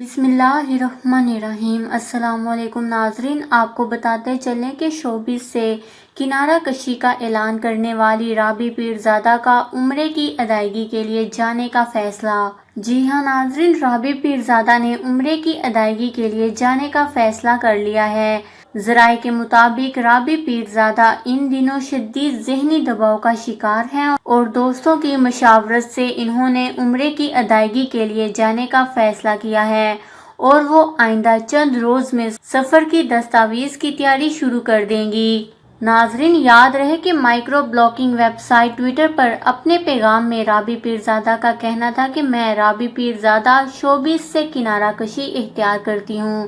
بسم اللہ الرحمن الرحیم۔ السلام علیکم ناظرین، آپ کو بتاتے چلیں کہ شوبز سے کنارہ کشی کا اعلان کرنے والی رابی پیرزادہ کا عمرے کی ادائیگی کے لیے جانے کا فیصلہ۔ جی ہاں ناظرین، رابی پیرزادہ نے عمرے کی ادائیگی کے لیے جانے کا فیصلہ کر لیا ہے۔ ذرائع کے مطابق رابی پیرزادہ ان دنوں شدید ذہنی دباؤ کا شکار ہیں اور دوستوں کی مشاورت سے انہوں نے عمرے کی ادائیگی کے لیے جانے کا فیصلہ کیا ہے اور وہ آئندہ چند روز میں سفر کی دستاویز کی تیاری شروع کر دیں گی۔ ناظرین، یاد رہے کہ micro blogging website Twitter پر اپنے پیغام میں رابی پیرزادہ کا کہنا تھا کہ میں رابی پیرزادہ شوبز سے کنارہ کشی اختیار کرتی ہوں۔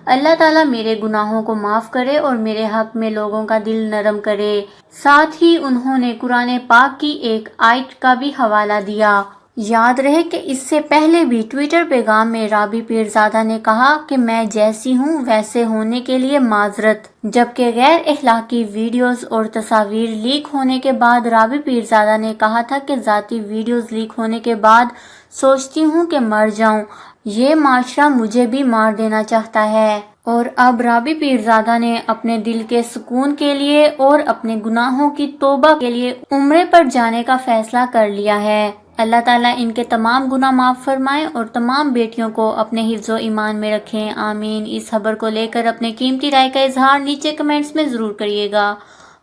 اللہ تعالیٰ میرے گناہوں کو معاف کرے اور میرے حق میں لوگوں کا دل نرم کرے۔ ساتھ ہی انہوں نے قرآن پاک کی ایک آیت کا بھی حوالہ دیا۔ یاد رہے کہ اس سے پہلے بھی ٹویٹر پیغام میں رابی پیرزادہ نے کہا کہ میں جیسی ہوں ویسے ہونے کے لیے معذرت، جبکہ غیر اخلاقی ویڈیوز اور تصاویر لیک ہونے کے بعد رابی پیرزادہ نے کہا تھا کہ ذاتی ویڈیوز لیک ہونے کے بعد سوچتی ہوں کہ مر جاؤں، یہ معاشرہ مجھے بھی مار دینا چاہتا ہے۔ اور اب رابی پیرزادہ نے اپنے دل کے سکون کے لیے اور اپنے گناہوں کی توبہ کے لیے عمرے پر جانے کا فیصلہ کر لیا ہے۔ اللہ تعالیٰ ان کے تمام گناہ معاف فرمائے اور تمام بیٹیوں کو اپنے حفظ و ایمان میں رکھیں، آمین۔ اس خبر کو لے کر اپنے قیمتی رائے کا اظہار نیچے کمنٹس میں ضرور کریے گا۔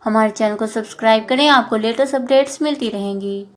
ہمارے چینل کو سبسکرائب کریں، آپ کو لیٹسٹ اپڈیٹس ملتی رہیں گی۔